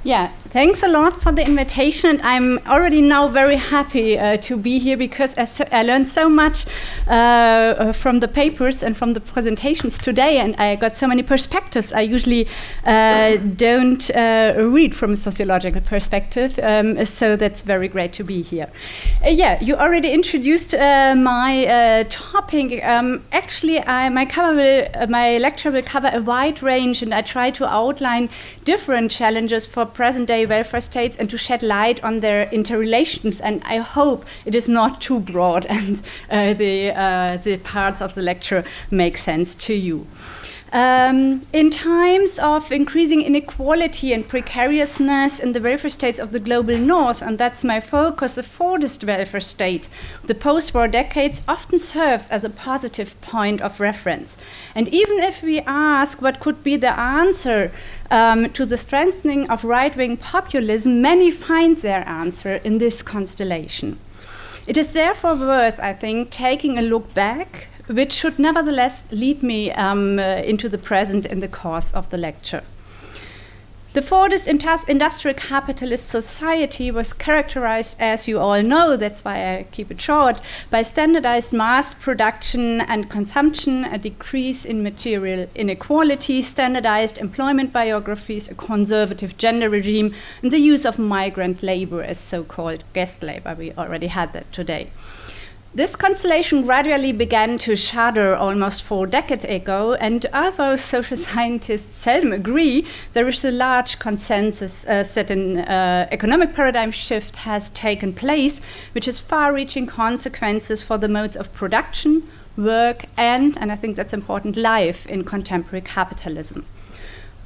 Yeah, thanks a lot for the invitation. I'm already now very happy to be here because I learned so much from the papers and from the presentations today, and I got so many perspectives I usually don't read from a sociological perspective, so that's very great to be here. Yeah, you already introduced my topic. Actually, my lecture will cover a wide range, and I try to outline different challenges for present-day welfare states and to shed light on their interrelations. And I hope it is not too broad and the parts of the lecture make sense to you. In times of increasing inequality and precariousness in the welfare states of the global north, and that's my focus, the Fordist welfare state, the post-war decades often serves as a positive point of reference. And even if we ask what could be the answer to the strengthening of right-wing populism, many find their answer in this constellation. It is therefore worth, I think, taking a look back, which should nevertheless lead me into the present in the course of the lecture. The Fordist industrial capitalist society was characterized, as you all know, that's why I keep it short, by standardized mass production and consumption, a decrease in material inequality, standardized employment biographies, a conservative gender regime, and the use of migrant labor as so-called guest labor. We already had that today. This constellation gradually began to shudder almost 4 decades ago, and although social scientists seldom agree, there is a large consensus that an economic paradigm shift has taken place, which has far-reaching consequences for the modes of production, work, and I think that's important, life in contemporary capitalism.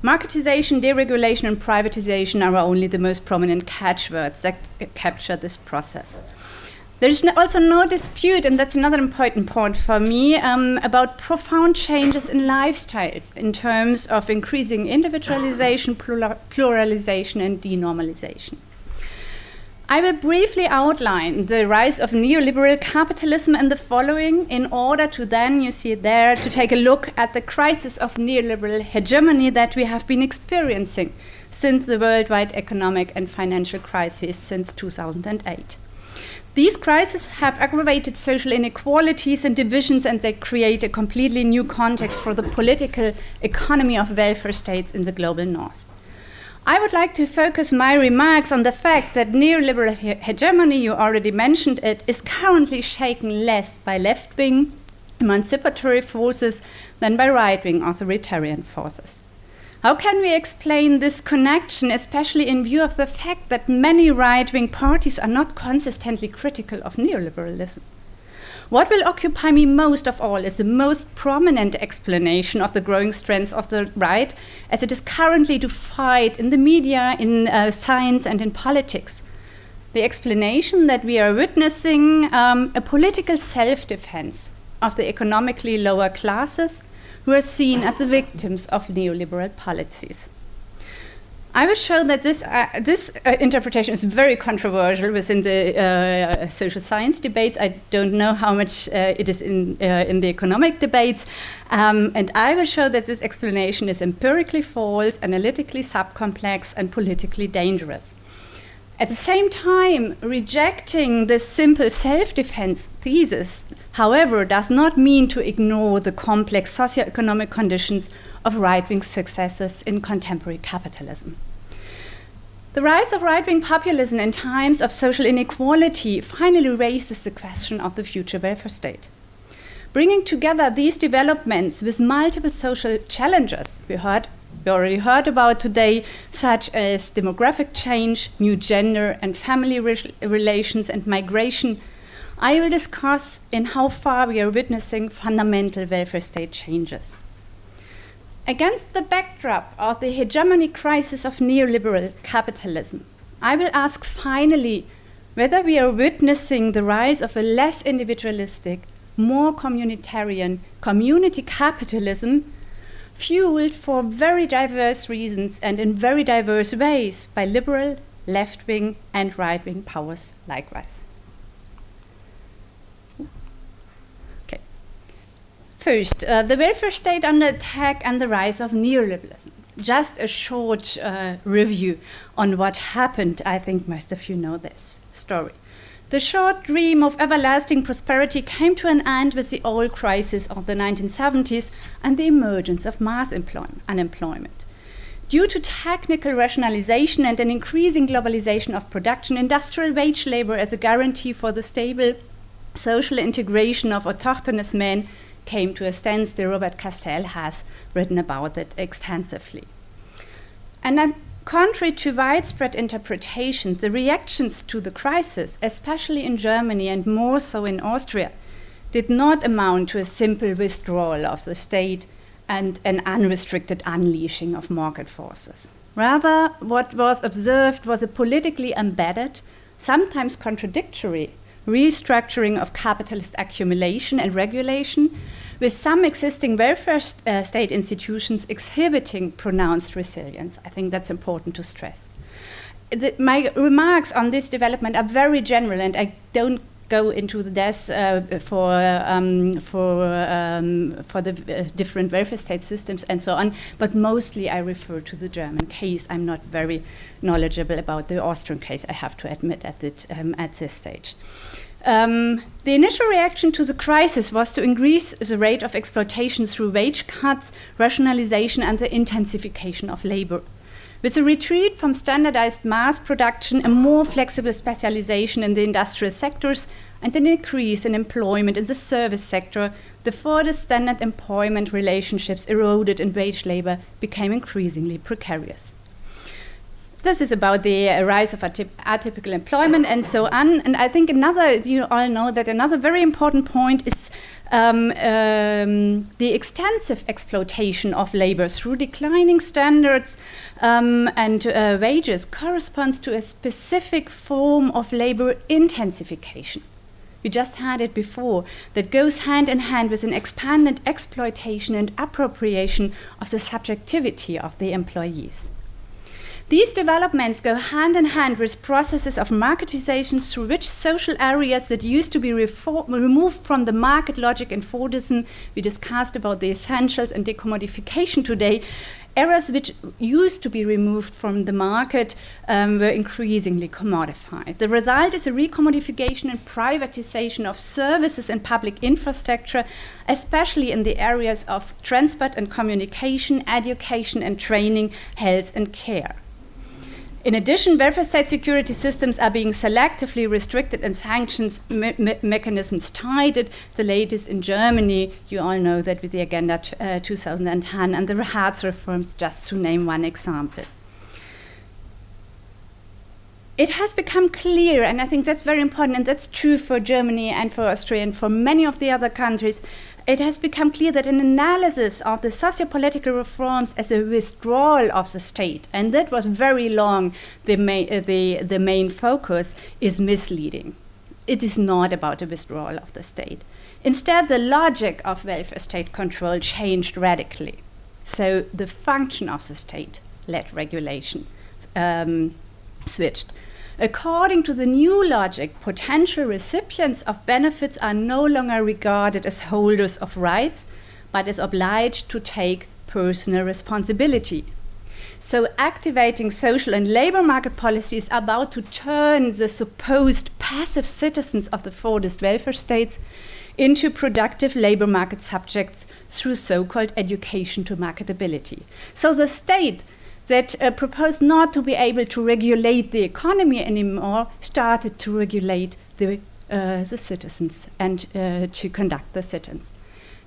Marketization, deregulation, and privatization are only the most prominent catchwords that capture this process. There is also no dispute, and that's another important point for me, about profound changes in lifestyles in terms of increasing individualization, pluralization, and denormalization. I will briefly outline the rise of neoliberal capitalism in the following, in order to then, you see it there, to take a look at the crisis of neoliberal hegemony that we have been experiencing since the worldwide economic and financial crisis since 2008. These crises have aggravated social inequalities and divisions, and they create a completely new context for the political economy of welfare states in the global north. I would like to focus my remarks on the fact that neoliberal hegemony, you already mentioned it, is currently shaken less by left-wing emancipatory forces than by right-wing authoritarian forces. How can we explain this connection, especially in view of the fact that many right-wing parties are not consistently critical of neoliberalism? What will occupy me most of all is the most prominent explanation of the growing strength of the right, as it is currently defied in the media, in science, and in politics. The explanation that we are witnessing a political self-defense of the economically lower classes, who are seen as the victims of neoliberal policies. I will show that this interpretation is very controversial within the social science debates. I don't know how much it is in the economic debates. And I will show that this explanation is empirically false, analytically subcomplex, and politically dangerous. At the same time, rejecting this simple self-defense thesis, however, does not mean to ignore the complex socioeconomic conditions of right-wing successes in contemporary capitalism. The rise of right-wing populism in times of social inequality finally raises the question of the future welfare state. Bringing together these developments with multiple social challenges we already heard about today, such as demographic change, new gender and family relations, and migration, I will discuss in how far we are witnessing fundamental welfare state changes. Against the backdrop of the hegemony crisis of neoliberal capitalism, I will ask finally whether we are witnessing the rise of a less individualistic, more communitarian community capitalism, fueled for very diverse reasons and in very diverse ways by liberal, left-wing, and right-wing powers likewise. First, the welfare state under attack and the rise of neoliberalism. Just a short review on what happened. I think most of you know this story. The short dream of everlasting prosperity came to an end with the oil crisis of the 1970s and the emergence of mass unemployment. Due to technical rationalization and an increasing globalization of production, industrial wage labor as a guarantee for the stable social integration of autochthonous men came to a standstill. Robert Castell has written about it extensively. And then, contrary to widespread interpretation, the reactions to the crisis, especially in Germany and more so in Austria, did not amount to a simple withdrawal of the state and an unrestricted unleashing of market forces. Rather, what was observed was a politically embedded, sometimes contradictory, restructuring of capitalist accumulation and regulation, with some existing welfare state institutions exhibiting pronounced resilience. I think that's important to stress. My remarks on this development are very general, and I don't go into the depths for the different welfare state systems and so on, but mostly I refer to the German case. I'm not very knowledgeable about the Austrian case, I have to admit at this stage. The initial reaction to the crisis was to increase the rate of exploitation through wage cuts, rationalization, and the intensification of labor. With a retreat from standardized mass production, a more flexible specialization in the industrial sectors, and an increase in employment in the service sector, the further standard employment relationships eroded and wage labor became increasingly precarious. This is about the rise of atypical employment and so on. And I think you all know that another very important point is the extensive exploitation of labor through declining standards and wages corresponds to a specific form of labor intensification. We just had it before, that goes hand in hand with an expanded exploitation and appropriation of the subjectivity of the employees. These developments go hand in hand with processes of marketization through which social areas that used to be removed from the market logic and Fordism, we discussed about the essentials and decommodification today, areas which used to be removed from the market were increasingly commodified. The result is a recommodification and privatization of services and public infrastructure, especially in the areas of transport and communication, education and training, health and care. In addition, welfare state security systems are being selectively restricted and sanctions mechanisms tightened. The latest in Germany, you all know that with the Agenda 2010 and the Hartz reforms, just to name one example. It has become clear, and I think that's very important, and that's true for Germany and for Austria and for many of the other countries, it has become clear that an analysis of the socio-political reforms as a withdrawal of the state, and that was very long the main focus, is misleading. It is not about a withdrawal of the state. Instead, the logic of welfare state control changed radically. So the function of the state-led regulation switched. According to the new logic, potential recipients of benefits are no longer regarded as holders of rights, but as obliged to take personal responsibility. So activating social and labor market policies is about to turn the supposed passive citizens of the Fordist welfare states into productive labor market subjects through so-called education to marketability. So the state that proposed not to be able to regulate the economy anymore started to regulate the citizens and to conduct the citizens.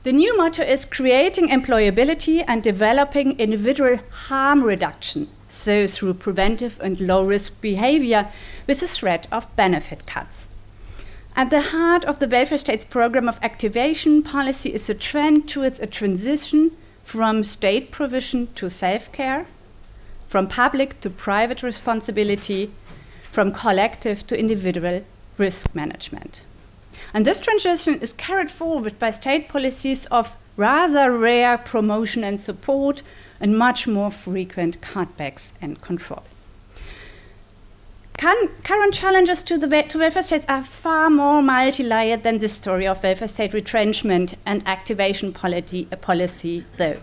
The new motto is creating employability and developing individual harm reduction, so through preventive and low-risk behavior with the threat of benefit cuts. At the heart of the welfare state's program of activation policy is a trend towards a transition from state provision to self-care, from public to private responsibility, from collective to individual risk management. And this transition is carried forward by state policies of rather rare promotion and support and much more frequent cutbacks and control. Current challenges to welfare states are far more multi-layered than the story of welfare state retrenchment and activation policy, though.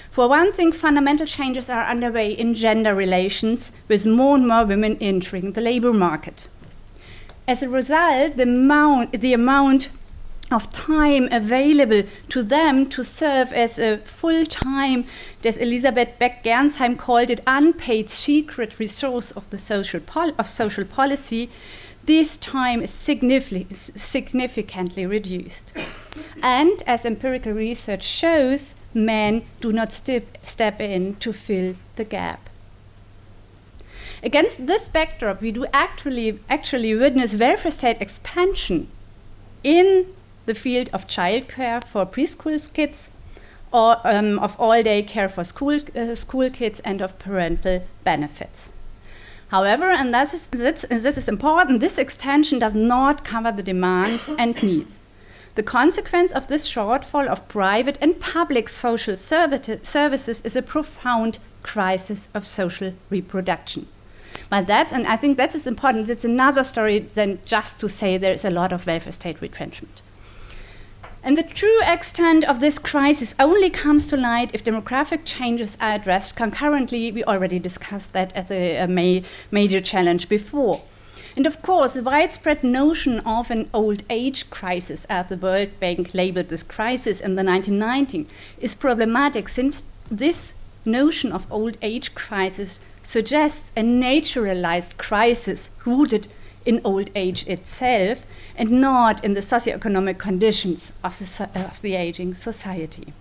For one thing, fundamental changes are underway in gender relations, with more and more women entering the labor market. As a result, the amount of time available to them to serve as a full-time, as Elisabeth Beck-Gernsheim called it, unpaid secret resource of the social policy, this time is significantly reduced. And as empirical research shows, men do not step in to fill the gap. Against this backdrop, we do actually witness welfare state expansion in the field of childcare for preschool kids, or of all-day care for school kids, and of parental benefits. However, and this is important, this extension does not cover the demands and needs. The consequence of this shortfall of private and public social services is a profound crisis of social reproduction. But that, and I think that is important, it's another story than just to say there is a lot of welfare state retrenchment. And the true extent of this crisis only comes to light if demographic changes are addressed concurrently. We already discussed that as a major challenge before. And of course, the widespread notion of an old age crisis, as the World Bank labeled this crisis in the 1990s, is problematic, since this notion of old age crisis suggests a naturalized crisis rooted in old age itself, and not in the socioeconomic conditions of the aging society.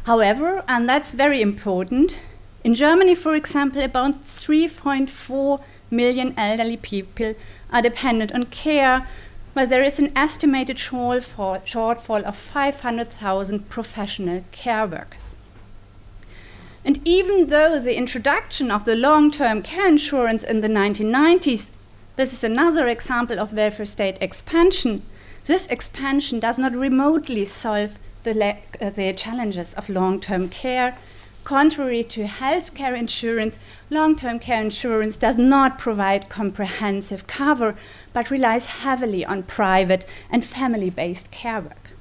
However, and that's very important, in Germany, for example, about 3.4 million elderly people are dependent on care, while there is an estimated shortfall of 500,000 professional care workers. And even though the introduction of the long-term care insurance in the 1990s, this is another example of welfare state expansion, this expansion does not remotely solve the challenges of long-term care. Contrary to health care insurance, long-term care insurance does not provide comprehensive cover, but relies heavily on private and family-based care work.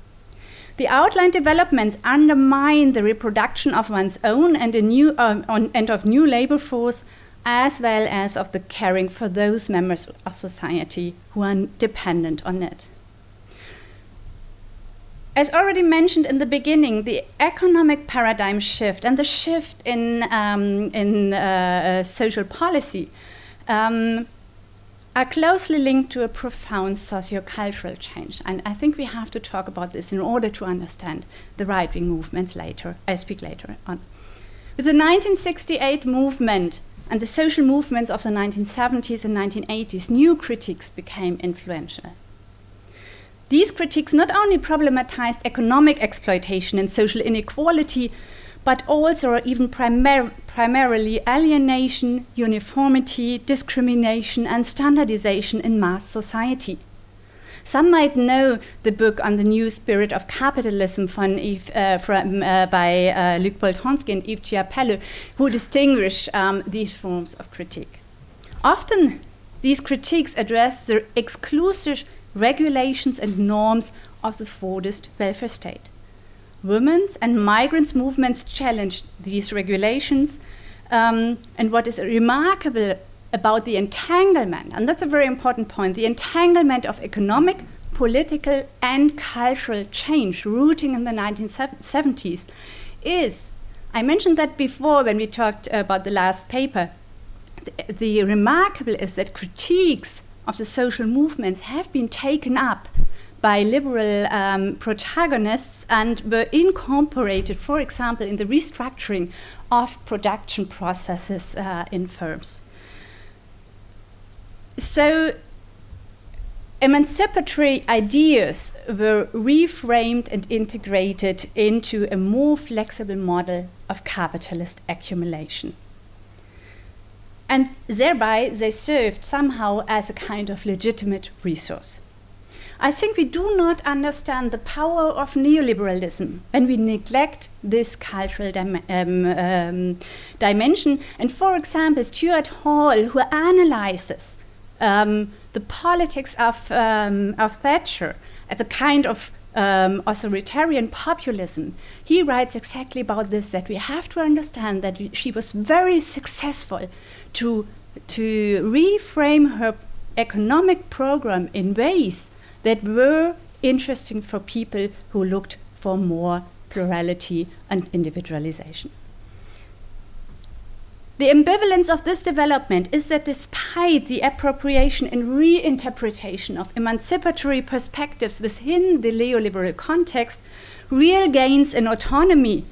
The outlined developments undermine the reproduction of one's own and of new labor force, as well as of the caring for those members of society who are dependent on it. As already mentioned in the beginning, the economic paradigm shift and the shift in social policy are closely linked to a profound sociocultural change. And I think we have to talk about this in order to understand the right-wing movements later. I speak later on. With the 1968 movement and the social movements of the 1970s and 1980s, new critiques became influential. These critiques not only problematized economic exploitation and social inequality, but also or even primarily alienation, uniformity, discrimination, and standardization in mass society. Some might know the book On the New Spirit of Capitalism by Luc Boltanski and Yves Chiapello, who distinguish these forms of critique. Often, these critiques address the exclusive regulations and norms of the Fordist welfare state. Women's and migrants' movements challenged these regulations, and what is remarkable about the entanglement, and that's a very important point, the entanglement of economic, political, and cultural change rooting in the 1970s is, I mentioned that before when we talked about the last paper, the remarkable is that critiques of the social movements have been taken up by liberal protagonists and were incorporated, for example, in the restructuring of production processes in firms. So emancipatory ideas were reframed and integrated into a more flexible model of capitalist accumulation. And thereby they served somehow as a kind of legitimate resource. I think we do not understand the power of neoliberalism when we neglect this cultural dimension. And for example, Stuart Hall, who analyzes the politics of Thatcher as a kind of authoritarian populism, he writes exactly about this, that we have to understand that she was very successful to reframe her economic program in ways that were interesting for people who looked for more plurality and individualization. The ambivalence of this development is that despite the appropriation and reinterpretation of emancipatory perspectives within the neoliberal context, real gains in autonomy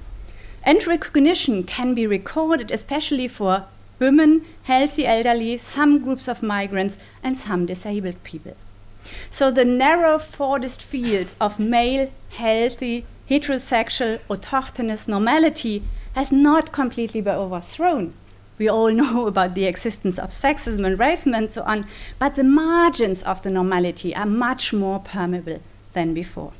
and recognition can be recorded, especially for women, healthy elderly, some groups of migrants, and some disabled people. So the narrow Fordist fields of male, healthy, heterosexual, autochthonous normality has not completely been overthrown. We all know about the existence of sexism and racism and so on, but the margins of the normality are much more permeable than before.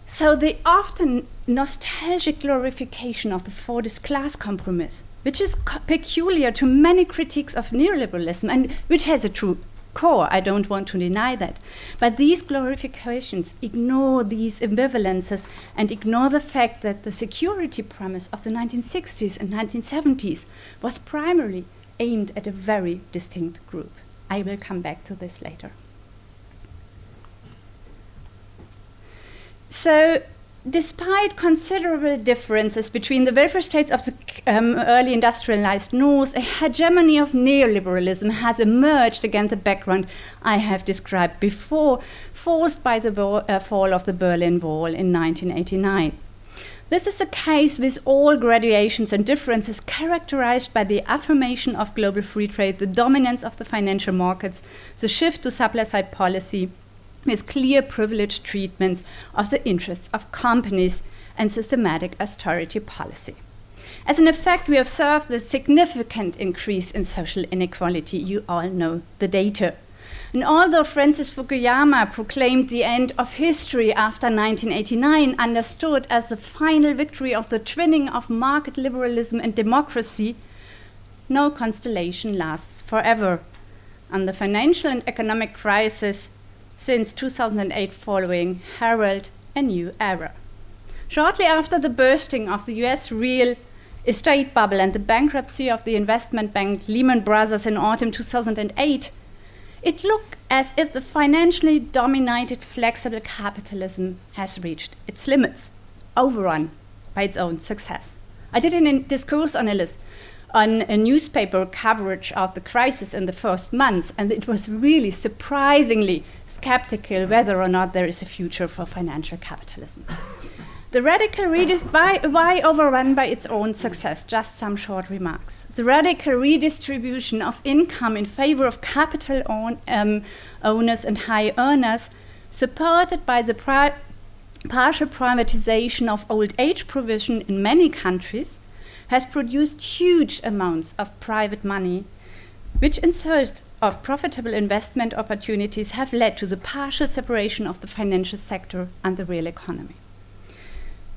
So the often nostalgic glorification of the Fordist class compromise, which is peculiar to many critiques of neoliberalism and which has a true core, I don't want to deny that. But these glorifications ignore these ambivalences and ignore the fact that the security promise of the 1960s and 1970s was primarily aimed at a very distinct group. I will come back to this later. So, despite considerable differences between the welfare states of the early industrialized North, a hegemony of neoliberalism has emerged against the background I have described before, forced by the fall of the Berlin Wall in 1989. This is the case with all gradations and differences characterized by the affirmation of global free trade, the dominance of the financial markets, the shift to supply-side policy, with clear privileged treatments of the interests of companies and systematic austerity policy. As an effect, we observe the significant increase in social inequality. You all know the data. And although Francis Fukuyama proclaimed the end of history after 1989, understood as the final victory of the twinning of market liberalism and democracy, no constellation lasts forever. And the financial and economic crisis since 2008 following herald a new era. Shortly after the bursting of the US real estate bubble and the bankruptcy of the investment bank Lehman Brothers in autumn 2008, it looked as if the financially dominated flexible capitalism has reached its limits, overrun by its own success. I did a discourse on a newspaper coverage of the crisis in the first months, and it was really surprisingly skeptical whether or not there is a future for financial capitalism. The radical why overrun by its own success? Just some short remarks. The radical redistribution of income in favor of capital owners and high earners, supported by the partial privatization of old age provision in many countries, has produced huge amounts of private money, which in search of profitable investment opportunities have led to the partial separation of the financial sector and the real economy.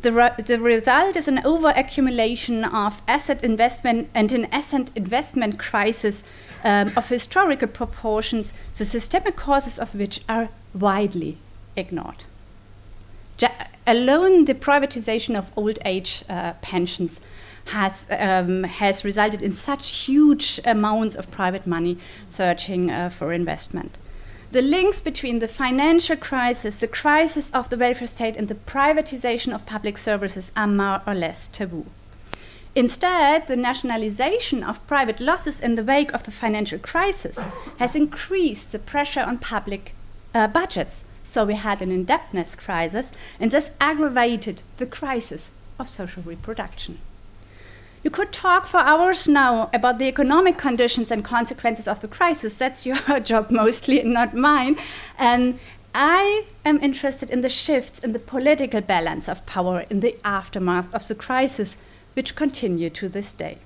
The result is an over-accumulation of asset investment and an asset investment crisis of historical proportions, the systemic causes of which are widely ignored. Alone, the privatization of old age pensions has resulted in such huge amounts of private money searching for investment. The links between the financial crisis, the crisis of the welfare state, and the privatization of public services are more or less taboo. Instead, the nationalization of private losses in the wake of the financial crisis has increased the pressure on public budgets. So we had an indebtedness crisis, and this aggravated the crisis of social reproduction. You could talk for hours now about the economic conditions and consequences of the crisis. That's your job mostly, not mine. And I am interested in the shifts in the political balance of power in the aftermath of the crisis, which continue to this day.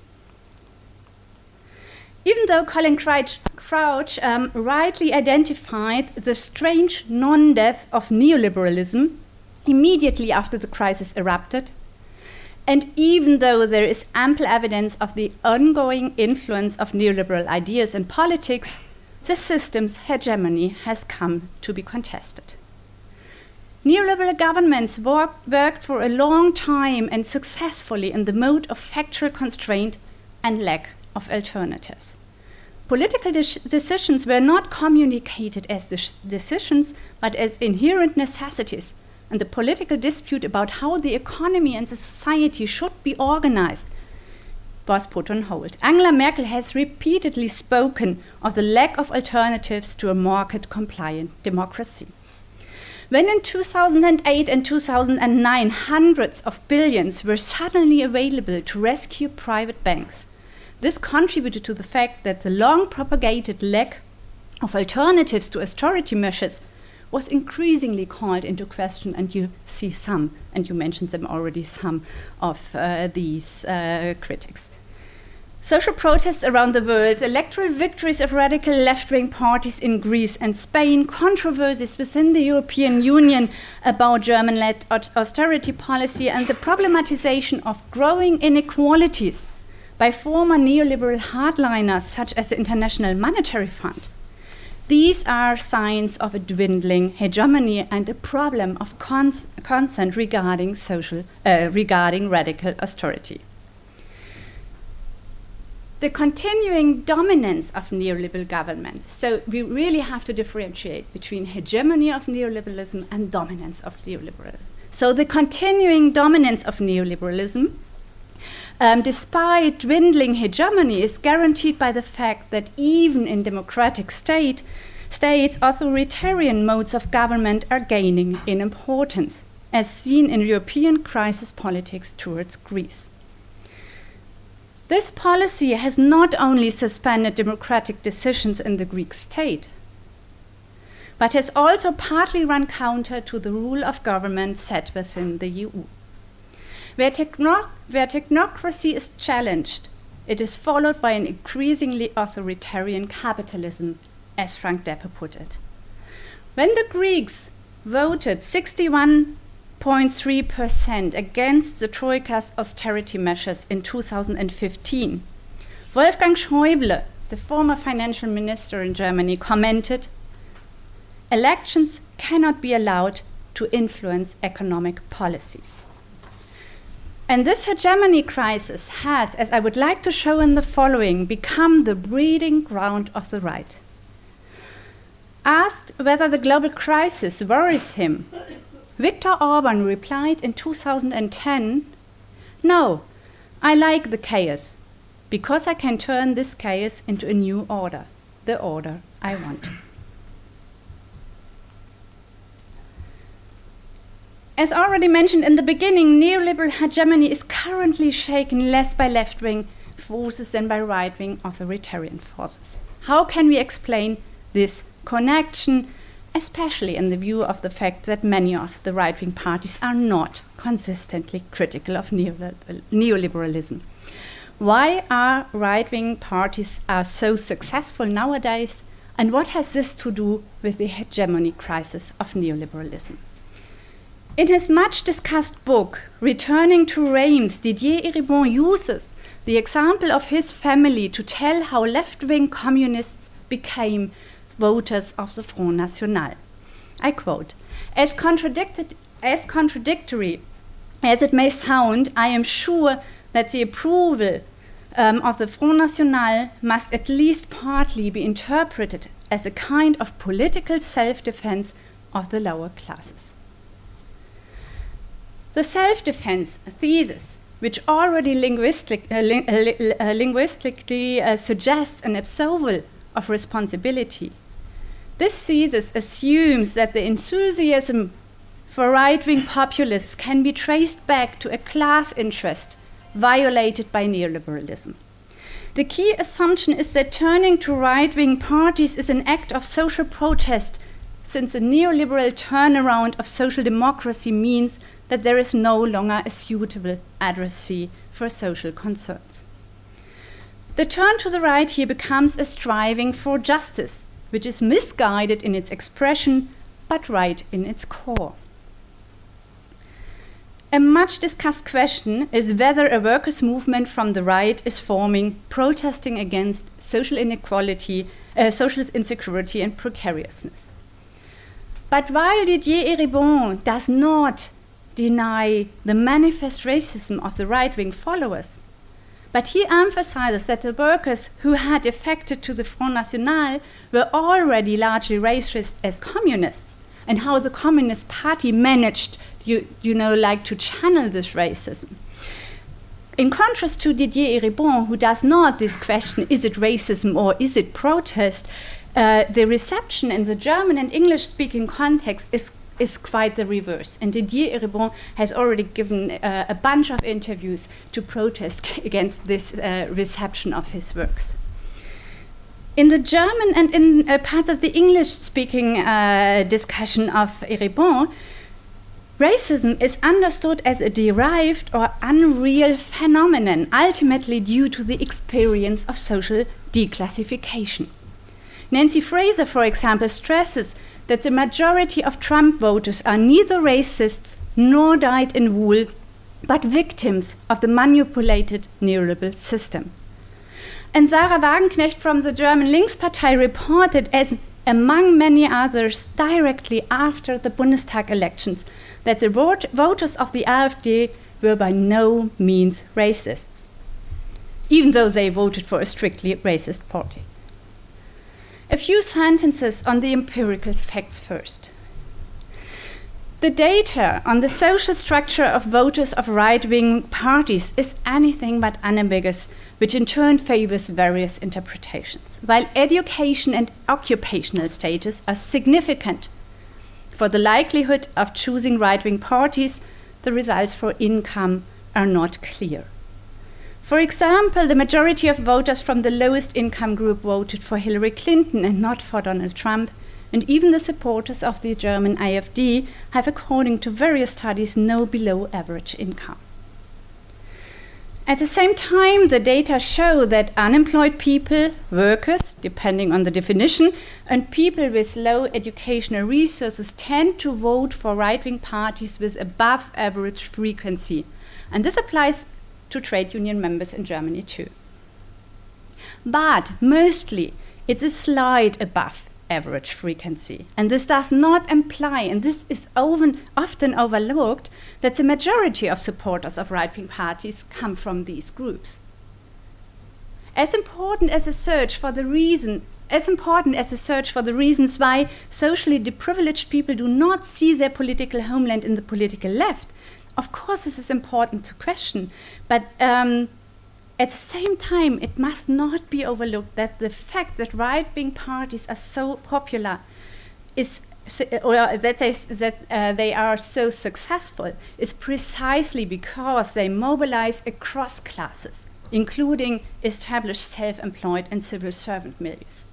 Even though Colin Crouch rightly identified the strange non-death of neoliberalism immediately after the crisis erupted, and even though there is ample evidence of the ongoing influence of neoliberal ideas in politics, the system's hegemony has come to be contested. Neoliberal governments worked for a long time and successfully in the mode of factual constraint and lack of alternatives. Political decisions were not communicated as decisions, but as inherent necessities, and the political dispute about how the economy and the society should be organized was put on hold. Angela Merkel has repeatedly spoken of the lack of alternatives to a market-compliant democracy. When in 2008 and 2009 hundreds of billions were suddenly available to rescue private banks, this contributed to the fact that the long-propagated lack of alternatives to austerity measures was increasingly called into question, and you see some, and you mentioned them already, some of these critics. Social protests around the world, electoral victories of radical left-wing parties in Greece and Spain, controversies within the European Union about German-led austerity policy, and the problematization of growing inequalities by former neoliberal hardliners such as the International Monetary Fund. These are signs of a dwindling hegemony and a problem of consent regarding radical austerity. The continuing dominance of neoliberal government. So we really have to differentiate between hegemony of neoliberalism and dominance of neoliberalism. So the continuing dominance of neoliberalism, despite dwindling hegemony, is guaranteed by the fact that even in democratic states, authoritarian modes of government are gaining in importance, as seen in European crisis politics towards Greece. This policy has not only suspended democratic decisions in the Greek state, but has also partly run counter to the rule of government set within the EU. Where technocracy is challenged, it is followed by an increasingly authoritarian capitalism, as Frank Deppe put it. When the Greeks voted 61.3% against the Troika's austerity measures in 2015, Wolfgang Schäuble, the former financial minister in Germany, commented, "Elections cannot be allowed to influence economic policy." And this hegemony crisis has, as I would like to show in the following, become the breeding ground of the right. Asked whether the global crisis worries him, Viktor Orban replied in 2010, "No, I like the chaos, because I can turn this chaos into a new order, the order I want." As already mentioned in the beginning, neoliberal hegemony is currently shaken less by left-wing forces than by right-wing authoritarian forces. How can we explain this connection, especially in the view of the fact that many of the right-wing parties are not consistently critical of neoliberalism? Why are right-wing parties so successful nowadays, and what has this to do with the hegemony crisis of neoliberalism? In his much-discussed book, Returning to Reims, Didier Eribon uses the example of his family to tell how left-wing communists became voters of the Front National. I quote, as contradictory as it may sound, I am sure that the approval of the Front National must at least partly be interpreted as a kind of political self-defense of the lower classes. The self-defense thesis, which already linguistically suggests an absolval of responsibility, this thesis assumes that the enthusiasm for right-wing populists can be traced back to a class interest violated by neoliberalism. The key assumption is that turning to right-wing parties is an act of social protest, since a neoliberal turnaround of social democracy means that there is no longer a suitable addressee for social concerns. The turn to the right here becomes a striving for justice, which is misguided in its expression, but right in its core. A much discussed question is whether a workers' movement from the right is forming, protesting against social inequality, social insecurity and precariousness. But while Didier Eribon does not deny the manifest racism of the right-wing followers, but he emphasizes that the workers who had defected to the Front National were already largely racist as communists, and how the Communist Party managed, to channel this racism. In contrast to Didier Eribon, who does not this question, is it racism or is it protest, the reception in the German and English-speaking context is quite the reverse. And Didier Eribon has already given a bunch of interviews to protest against this reception of his works. In the German and in parts of the English-speaking discussion of Eribon, racism is understood as a derived or unreal phenomenon, ultimately due to the experience of social declassification. Nancy Fraser, for example, stresses that the majority of Trump voters are neither racists nor dyed in wool, but victims of the manipulated neoliberal system. And Sarah Wagenknecht from the German Linkspartei reported, as among many others, directly after the Bundestag elections, that the voters of the AfD were by no means racists, even though they voted for a strictly racist party. A few sentences on the empirical facts first. The data on the social structure of voters of right-wing parties is anything but unambiguous, which in turn favors various interpretations. While education and occupational status are significant for the likelihood of choosing right-wing parties, the results for income are not clear. For example, the majority of voters from the lowest income group voted for Hillary Clinton and not for Donald Trump, and even the supporters of the German AfD have, according to various studies, no below average income. At the same time, the data show that unemployed people, workers, depending on the definition, and people with low educational resources tend to vote for right-wing parties with above average frequency. And this applies to trade union members in Germany too. But mostly, it's a slight above average frequency. And this does not imply, and this is often overlooked, that the majority of supporters of right-wing parties come from these groups. As important as a search for the reasons why socially deprivileged people do not see their political homeland in the political left, of course this is important to question, but at the same time, it must not be overlooked that the fact that right-wing parties are so popular they are so successful is precisely because they mobilize across classes, including established self-employed and civil servant milieux.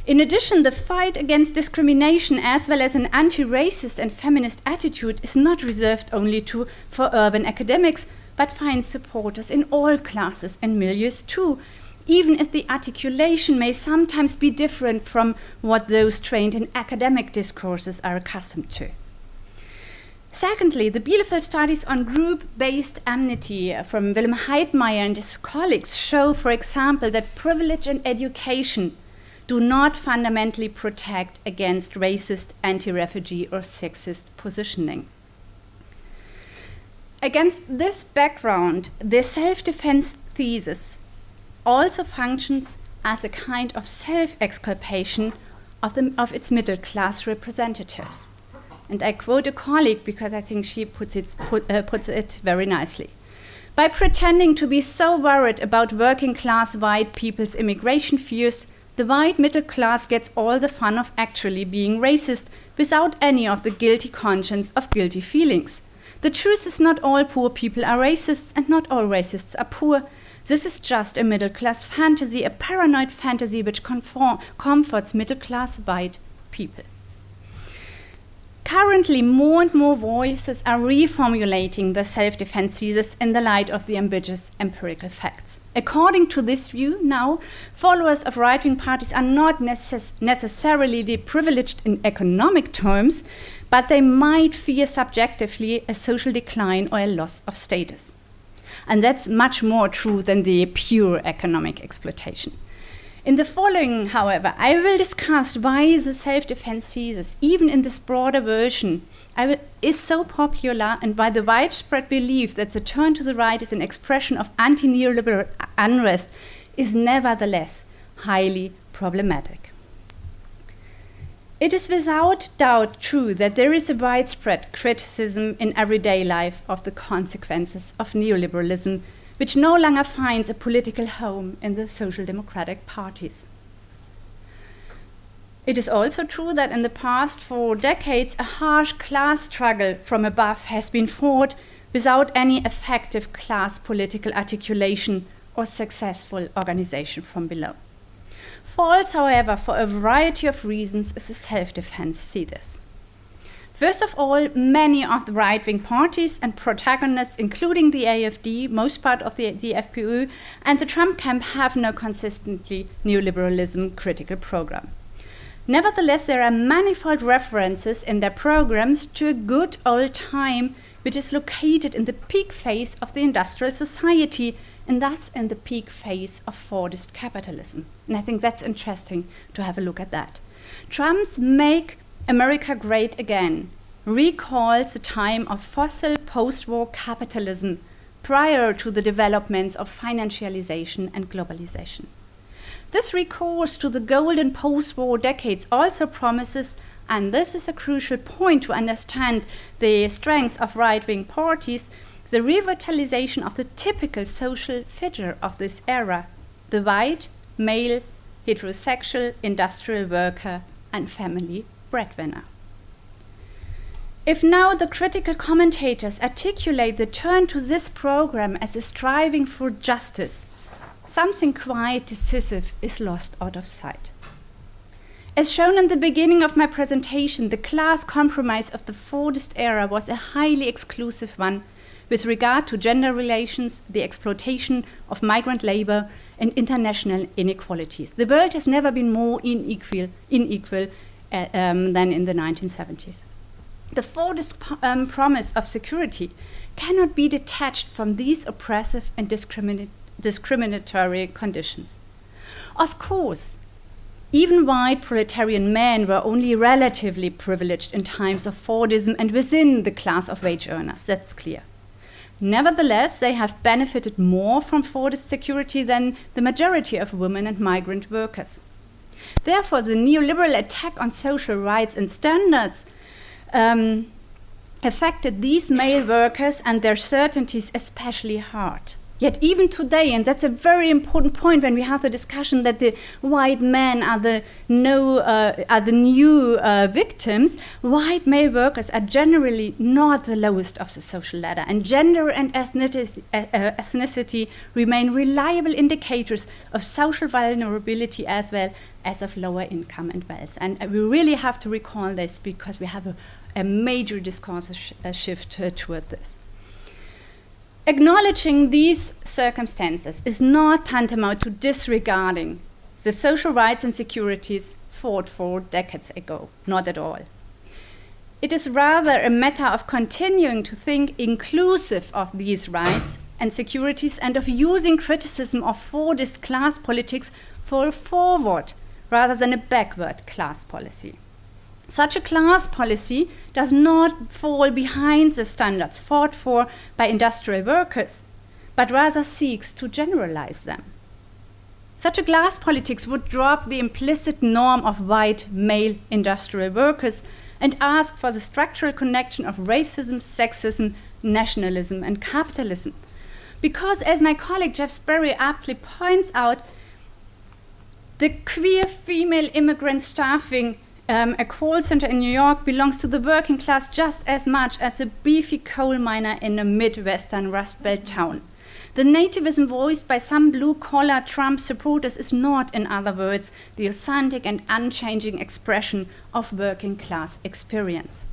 In addition, the fight against discrimination as well as an anti-racist and feminist attitude is not reserved only for urban academics, but finds supporters in all classes and milieus too, even if the articulation may sometimes be different from what those trained in academic discourses are accustomed to. Secondly, the Bielefeld studies on group-based amnesty from Willem Heidmeier and his colleagues show, for example, that privilege and education do not fundamentally protect against racist, anti-refugee or sexist positioning. Against this background, the self-defense thesis also functions as a kind of self-exculpation of its middle-class representatives. And I quote a colleague because I think she puts it very nicely. By pretending to be so worried about working-class white people's immigration fears, the white middle class gets all the fun of actually being racist without any of the guilty conscience of guilty feelings. The truth is not all poor people are racists and not all racists are poor. This is just a middle-class fantasy, a paranoid fantasy which comforts middle-class white people. Currently, more and more voices are reformulating the self-defense thesis in the light of the ambiguous empirical facts. According to this view, now, followers of right-wing parties are not necessarily privileged in economic terms, but they might fear subjectively a social decline or a loss of status. And that's much more true than the pure economic exploitation. In the following, however, I will discuss why the self-defense thesis, even in this broader version, is so popular, and why the widespread belief that the turn to the right is an expression of anti-neoliberal unrest is nevertheless highly problematic. It is without doubt true that there is a widespread criticism in everyday life of the consequences of neoliberalism, which no longer finds a political home in the social democratic parties. It is also true that in the past 4 decades, a harsh class struggle from above has been fought without any effective class political articulation or successful organization from below. False, however, for a variety of reasons, is the self-defense thesis. First of all, many of the right-wing parties and protagonists, including the AfD, most part of the FPÖ, and the Trump camp have no consistently neoliberalism critical program. Nevertheless, there are manifold references in their programs to a good old time which is located in the peak phase of the industrial society, and thus in the peak phase of Fordist capitalism. And I think that's interesting to have a look at that. Trump's Make America Great Again recalls the time of fossil post-war capitalism prior to the developments of financialization and globalization. This recourse to the golden post-war decades also promises, and this is a crucial point to understand the strengths of right-wing parties, the revitalization of the typical social figure of this era, the white, male, heterosexual, industrial worker and family breadwinner. If now the critical commentators articulate the turn to this program as a striving for justice, something quite decisive is lost out of sight. As shown in the beginning of my presentation, the class compromise of the Fordist era was a highly exclusive one with regard to gender relations, the exploitation of migrant labor, and international inequalities. The world has never been more unequal than in the 1970s. The Fordist promise of security cannot be detached from these oppressive and discriminatory conditions. Of course, even white proletarian men were only relatively privileged in times of Fordism and within the class of wage earners, that's clear. Nevertheless, they have benefited more from Fordist security than the majority of women and migrant workers. Therefore, the neoliberal attack on social rights and standards affected these male workers and their certainties especially hard. Yet even today, and that's a very important point when we have the discussion that the white men are the new victims, white male workers are generally not the lowest of the social ladder, and gender and ethnicity remain reliable indicators of social vulnerability as well as of lower income and wealth. And we really have to recall this because we have a major discourse shift toward this. Acknowledging these circumstances is not tantamount to disregarding the social rights and securities fought for decades ago, not at all. It is rather a matter of continuing to think inclusive of these rights and securities and of using criticism of Fordist class politics for a forward rather than a backward class policy. Such a class policy does not fall behind the standards fought for by industrial workers, but rather seeks to generalize them. Such a class politics would drop the implicit norm of white male industrial workers and ask for the structural connection of racism, sexism, nationalism, and capitalism. Because, as my colleague Jeff Sperry aptly points out, the queer female immigrant staffing a call center in New York belongs to the working class just as much as a beefy coal miner in a Midwestern Rust Belt town. The nativism voiced by some blue-collar Trump supporters is not, in other words, the authentic and unchanging expression of working class experience.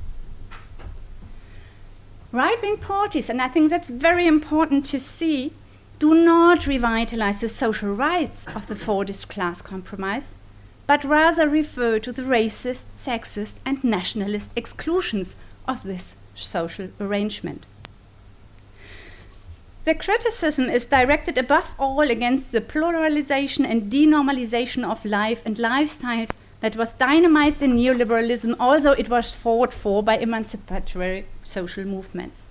Right-wing parties, and I think that's very important to see, do not revitalize the social rights of the Fordist class compromise, but rather refer to the racist, sexist, and nationalist exclusions of this social arrangement. The criticism is directed above all against the pluralization and denormalization of life and lifestyles that was dynamized in neoliberalism, although it was fought for by emancipatory social movements.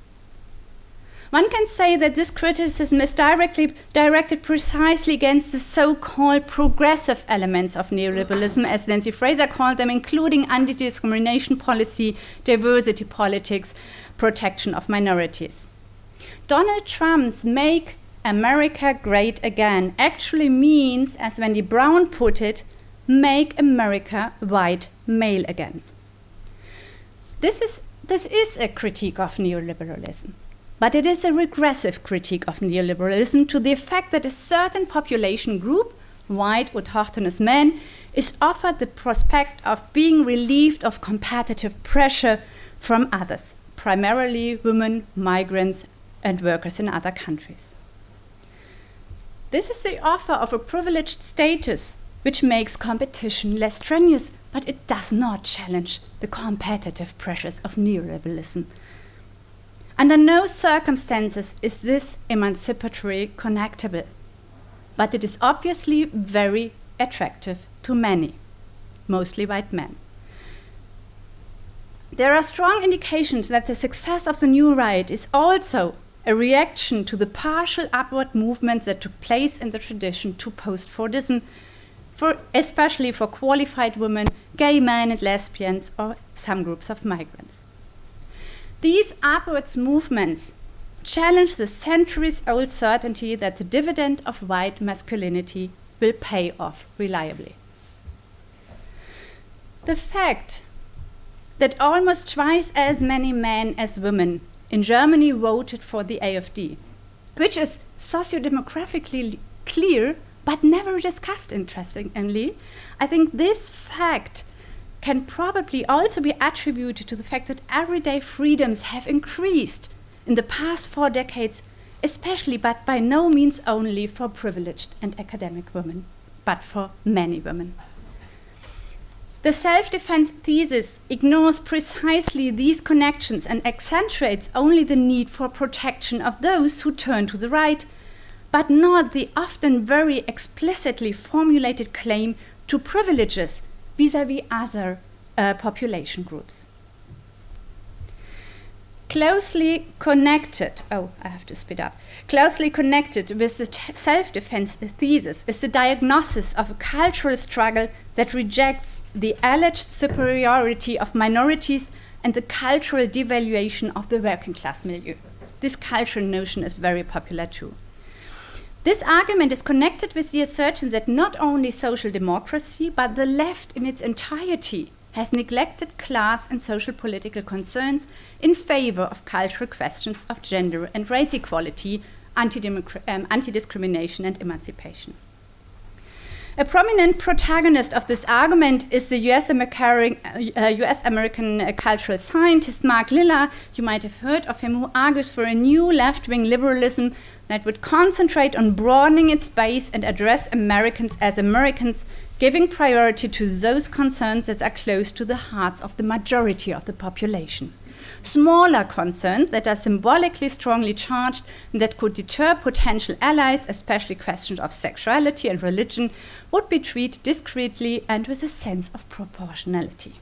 One can say that this criticism is directed precisely against the so-called progressive elements of neoliberalism, as Nancy Fraser called them, including anti-discrimination policy, diversity politics, protection of minorities. Donald Trump's "Make America Great Again" actually means, as Wendy Brown put it, "Make America white male again." This is a critique of neoliberalism, but it is a regressive critique of neoliberalism to the effect that a certain population group, white autochthonous men, is offered the prospect of being relieved of competitive pressure from others, primarily women, migrants, and workers in other countries. This is the offer of a privileged status which makes competition less strenuous, but it does not challenge the competitive pressures of neoliberalism. Under no circumstances is this emancipatory connectable, but it is obviously very attractive to many, mostly white men. There are strong indications that the success of the new right is also a reaction to the partial upward movement that took place in the tradition to post-Fordism, especially for qualified women, gay men and lesbians, or some groups of migrants. These upwards movements challenge the centuries-old certainty that the dividend of white masculinity will pay off reliably. The fact that almost twice as many men as women in Germany voted for the AfD, which is sociodemographically clear but never discussed, interestingly. I think this fact can probably also be attributed to the fact that everyday freedoms have increased in the past 4 decades, especially but by no means only for privileged and academic women, but for many women. The self-defense thesis ignores precisely these connections and accentuates only the need for protection of those who turn to the right, but not the often very explicitly formulated claim to privileges vis-à-vis other population groups. Closely connected with the self-defense thesis is the diagnosis of a cultural struggle that rejects the alleged superiority of minorities and the cultural devaluation of the working class milieu. This cultural notion is very popular too. This argument is connected with the assertion that not only social democracy, but the left in its entirety has neglected class and social political concerns in favor of cultural questions of gender and race equality, anti-discrimination and emancipation. A prominent protagonist of this argument is the US American cultural scientist Mark Lilla. You might have heard of him, who argues for a new left-wing liberalism that would concentrate on broadening its base and address Americans as Americans, giving priority to those concerns that are close to the hearts of the majority of the population. Smaller concerns that are symbolically strongly charged and that could deter potential allies, especially questions of sexuality and religion, would be treated discreetly and with a sense of proportionality.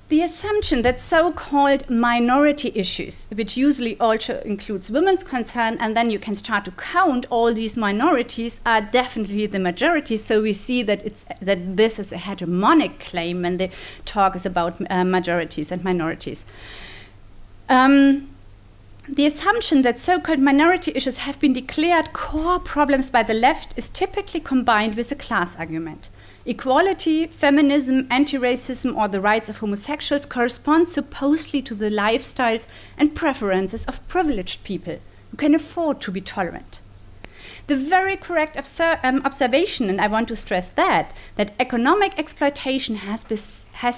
The assumption that so-called minority issues, which usually also includes women's concern, and then you can start to count all these minorities, are definitely the majority. So we see that this is a hegemonic claim when the talk is about majorities and minorities. The assumption that so-called minority issues have been declared core problems by the left is typically combined with a class argument. Equality, feminism, anti-racism, or the rights of homosexuals correspond supposedly to the lifestyles and preferences of privileged people who can afford to be tolerant. The very correct observation, and I want to stress that economic exploitation has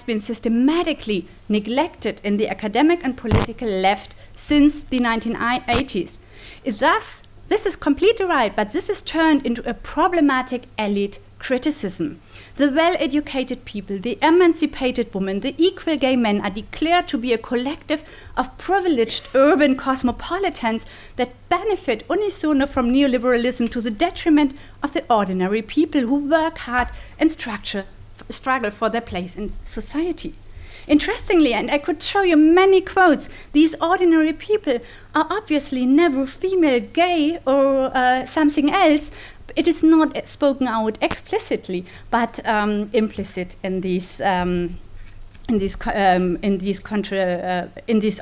been systematically neglected in the academic and political left since the 1980s. Thus, this is completely right, but this is turned into a problematic elite criticism. The well-educated people, the emancipated women, the equal gay men are declared to be a collective of privileged urban cosmopolitans that benefit unisono from neoliberalism to the detriment of the ordinary people who work hard and struggle for their place in society. Interestingly, and I could show you many quotes, these ordinary people are obviously never female, gay, or something else. It is not spoken out explicitly, but implicit in this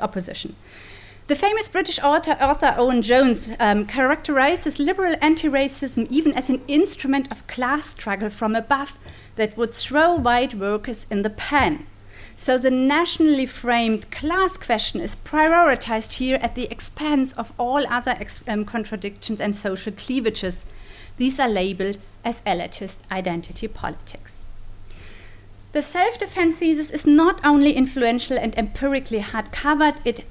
opposition. The famous British author Owen Jones characterizes liberal anti-racism even as an instrument of class struggle from above that would throw white workers in the pan. So the nationally framed class question is prioritized here at the expense of all other contradictions and social cleavages. These are labeled as elitist identity politics. The self-defense thesis is not only influential and empirically hard-covered, it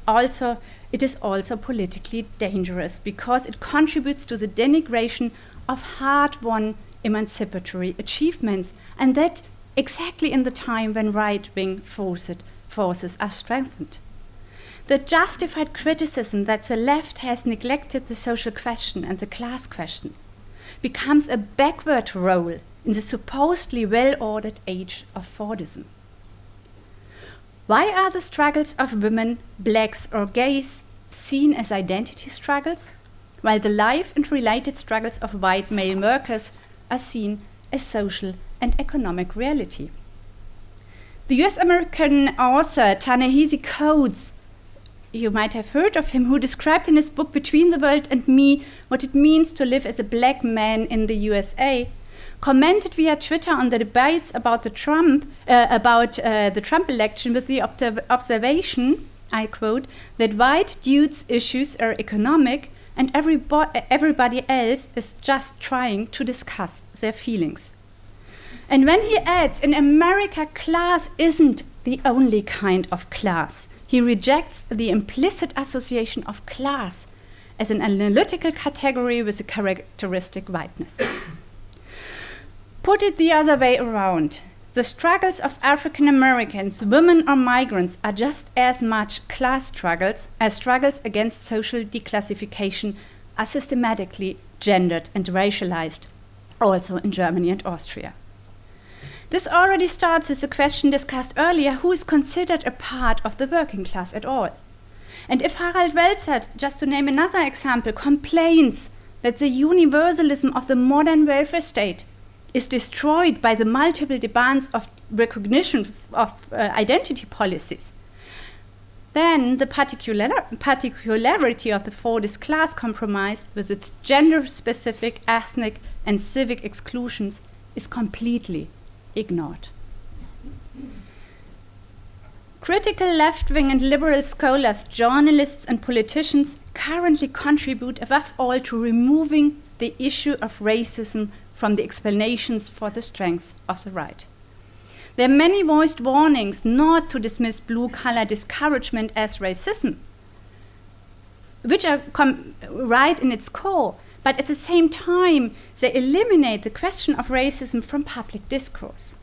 is also politically dangerous because it contributes to the denigration of hard-won emancipatory achievements, and that exactly in the time when right-wing forces are strengthened. The justified criticism that the left has neglected the social question and the class question becomes a backward role in the supposedly well-ordered age of Fordism. Why are the struggles of women, blacks or gays seen as identity struggles, while the life and related struggles of white male workers are seen as social and economic reality? The US-American author Ta-Nehisi Coates, you might have heard of him, who described in his book Between the World and Me what it means to live as a black man in the USA, commented via Twitter on the debates about the Trump election with the observation, I quote, that white dudes' issues are economic and everybody else is just trying to discuss their feelings. And when he adds, in America, class isn't the only kind of class, he rejects the implicit association of class as an analytical category with a characteristic whiteness. Put it the other way around. The struggles of African Americans, women or migrants, are just as much class struggles as struggles against social declassification are systematically gendered and racialized, also in Germany and Austria. This already starts with the question discussed earlier, who is considered a part of the working class at all? And if Harald Welzer, just to name another example, complains that the universalism of the modern welfare state is destroyed by the multiple demands of recognition of identity policies, then the particularity of the Fordist class compromise with its gender-specific, ethnic and civic exclusions is completely ignored. Critical left-wing and liberal scholars, journalists and politicians currently contribute above all to removing the issue of racism from the explanations for the strength of the right. There are many voiced warnings not to dismiss blue-collar discouragement as racism, which are right in its core, but at the same time, they eliminate the question of racism from public discourse.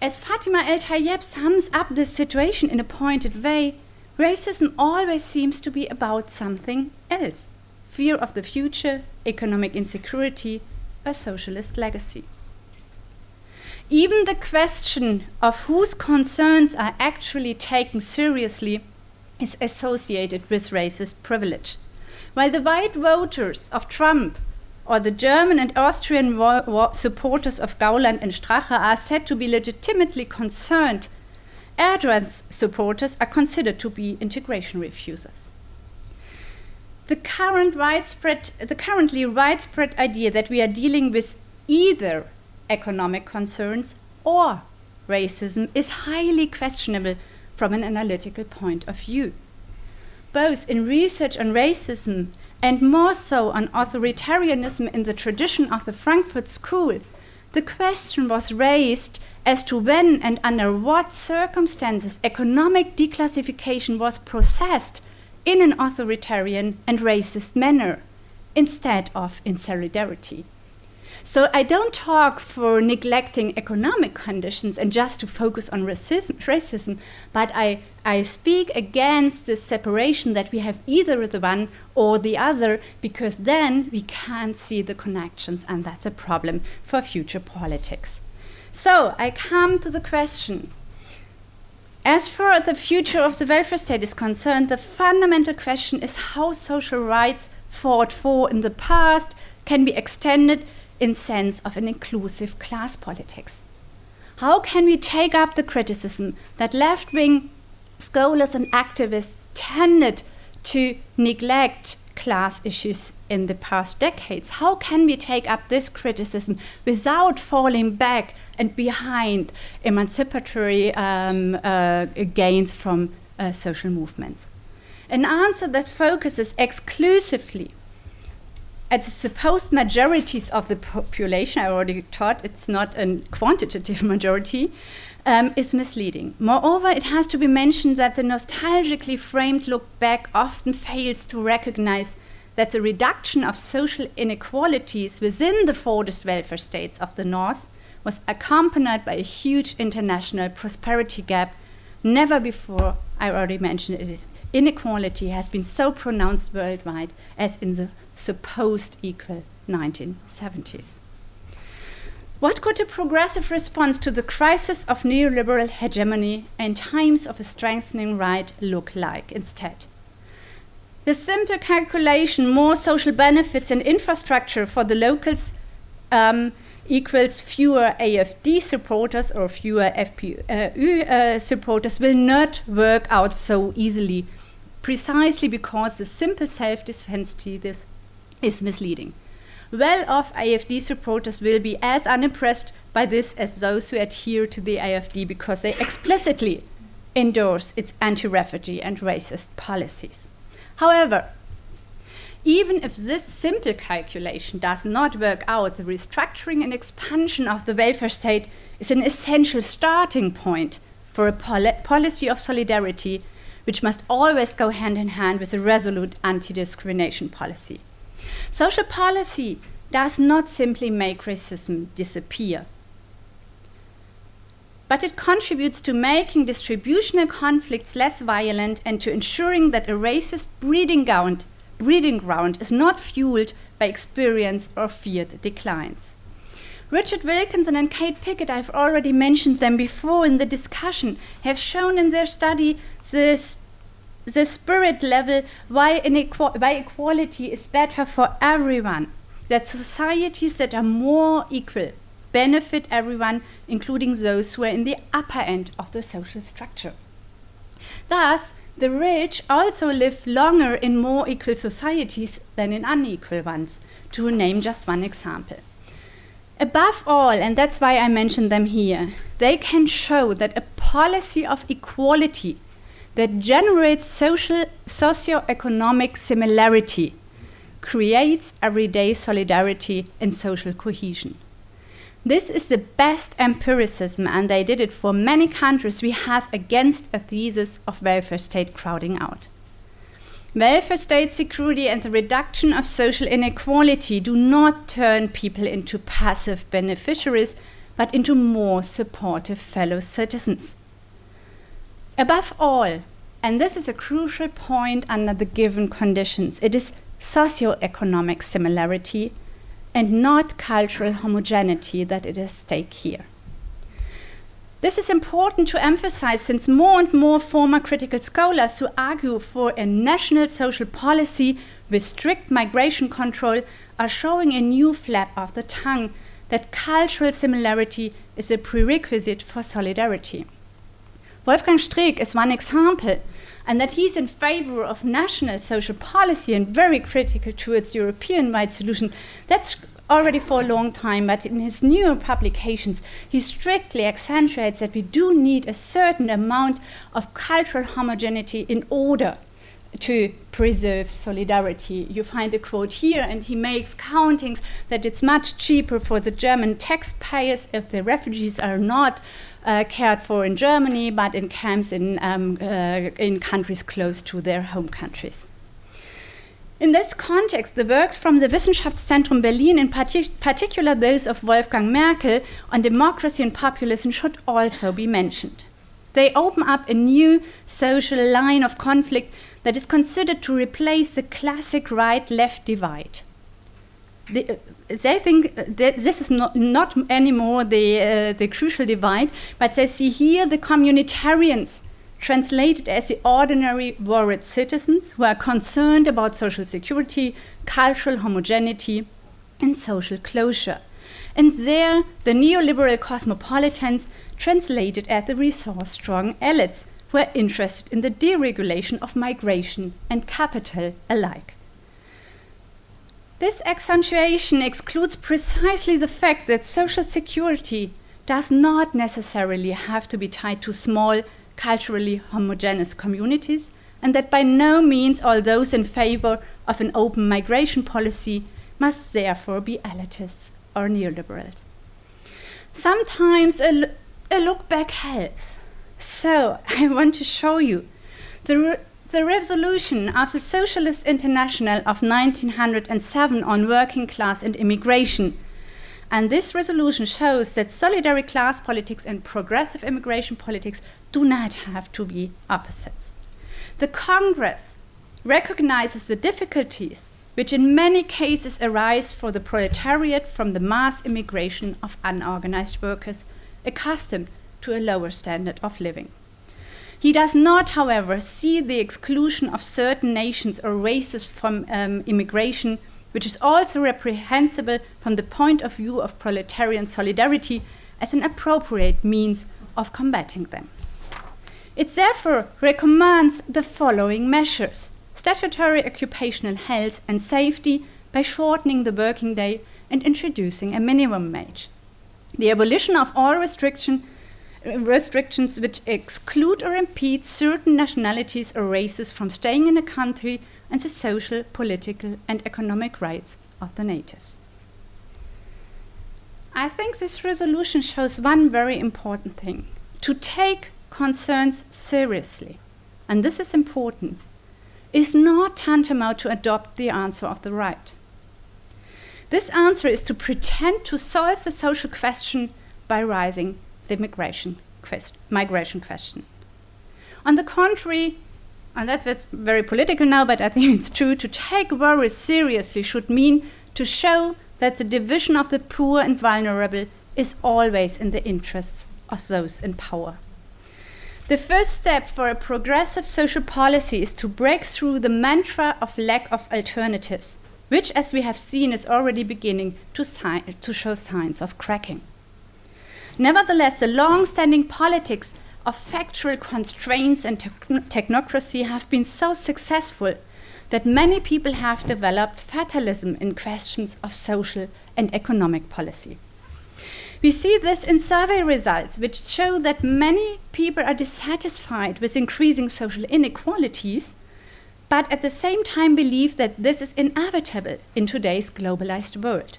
As Fatima El-Tayeb sums up this situation in a pointed way, racism always seems to be about something else: fear of the future, economic insecurity, a socialist legacy. Even the question of whose concerns are actually taken seriously is associated with racist privilege. While the white voters of Trump or the German and Austrian supporters of Gauland and Strache are said to be legitimately concerned, Erdogan's supporters are considered to be integration refusers. The currently widespread idea that we are dealing with either economic concerns or racism is highly questionable from an analytical point of view. Both in research on racism and more so on authoritarianism in the tradition of the Frankfurt School, the question was raised as to when and under what circumstances economic declassification was processed in an authoritarian and racist manner, instead of in solidarity. So I don't talk for neglecting economic conditions and just to focus on racism, but I speak against the separation that we have either the one or the other, because then we can't see the connections, and that's a problem for future politics. So I come to the question. As far as the future of the welfare state is concerned, the fundamental question is how social rights fought for in the past can be extended in sense of an inclusive class politics. How can we take up the criticism that left-wing scholars and activists tended to neglect class issues in the past decades? How can we take up this criticism without falling back and behind emancipatory gains from social movements? An answer that focuses exclusively at the supposed majorities of the population, I already taught it's not a quantitative majority, is misleading. Moreover, it has to be mentioned that the nostalgically framed look back often fails to recognize that the reduction of social inequalities within the forest welfare states of the North was accompanied by a huge international prosperity gap. Never before, I already mentioned it, inequality has been so pronounced worldwide as in the supposed equal 1970s. What could a progressive response to the crisis of neoliberal hegemony in times of a strengthening right look like instead? The simple calculation, more social benefits and infrastructure for the locals equals fewer AfD supporters or fewer FPÖ supporters will not work out so easily, precisely because the simple self-defense thesis is misleading. Well-off AfD supporters will be as unimpressed by this as those who adhere to the AfD because they explicitly endorse its anti-refugee and racist policies. However, even if this simple calculation does not work out, the restructuring and expansion of the welfare state is an essential starting point for a policy of solidarity, which must always go hand in hand with a resolute anti-discrimination policy. Social policy does not simply make racism disappear, but it contributes to making distributional conflicts less violent and to ensuring that a racist breeding ground is not fueled by experience or feared declines. Richard Wilkinson and Kate Pickett, I've already mentioned them before in the discussion, have shown in their study the spirit level why equality is better for everyone, that societies that are more equal benefit everyone, including those who are in the upper end of the social structure. Thus, the rich also live longer in more equal societies than in unequal ones, to name just one example. Above all, and that's why I mentioned them here, they can show that a policy of equality that generates socio-economic similarity creates everyday solidarity and social cohesion. This is the best empiricism, and they did it for many countries we have against a thesis of welfare state crowding out. Welfare state security and the reduction of social inequality do not turn people into passive beneficiaries, but into more supportive fellow citizens. Above all, and this is a crucial point under the given conditions, it is socio-economic similarity and not cultural homogeneity that is at stake here. This is important to emphasize since more and more former critical scholars who argue for a national social policy with strict migration control are showing a new flap of the tongue that cultural similarity is a prerequisite for solidarity. Wolfgang Streeck is one example, and that he's in favor of national social policy and very critical towards European-wide solution. That's already for a long time, but in his newer publications, he strictly accentuates that we do need a certain amount of cultural homogeneity in order to preserve solidarity. You find a quote here, and he makes countings that it's much cheaper for the German taxpayers if the refugees are not cared for in Germany, but in camps in countries close to their home countries. In this context, the works from the Wissenschaftszentrum Berlin, in particular those of Wolfgang Merkel on democracy and populism, should also be mentioned. They open up a new social line of conflict that is considered to replace the classic right-left divide. They think that this is not anymore the crucial divide, but they see here the communitarians translated as the ordinary worried citizens who are concerned about social security, cultural homogeneity, and social closure. And there, the neoliberal cosmopolitans translated as the resource-strong elites who are interested in the deregulation of migration and capital alike. This accentuation excludes precisely the fact that social security does not necessarily have to be tied to small, culturally homogeneous communities, and that by no means all those in favor of an open migration policy must therefore be elitists or neoliberals. Sometimes a look back helps. So I want to show you the resolution of the Socialist International of 1907 on working class and immigration. And this resolution shows that solidary class politics and progressive immigration politics do not have to be opposites. The Congress recognizes the difficulties which in many cases arise for the proletariat from the mass immigration of unorganized workers accustomed to a lower standard of living. He does not, however, see the exclusion of certain nations or races from immigration, which is also reprehensible from the point of view of proletarian solidarity, as an appropriate means of combating them. It therefore recommends the following measures: statutory occupational health and safety by shortening the working day and introducing a minimum wage, the abolition of all restrictions which exclude or impede certain nationalities or races from staying in a country, and the social, political, and economic rights of the natives. I think this resolution shows one very important thing: to take concerns seriously, and this is important, is not tantamount to adopt the answer of the right. This answer is to pretend to solve the social question by raising the migration question. On the contrary, and that's very political now, but I think it's true, to take worries seriously should mean to show that the division of the poor and vulnerable is always in the interests of those in power. The first step for a progressive social policy is to break through the mantra of lack of alternatives, which, as we have seen, is already beginning to show signs of cracking. Nevertheless, the long-standing politics of factual constraints and technocracy have been so successful that many people have developed fatalism in questions of social and economic policy. We see this in survey results, which show that many people are dissatisfied with increasing social inequalities, but at the same time believe that this is inevitable in today's globalized world.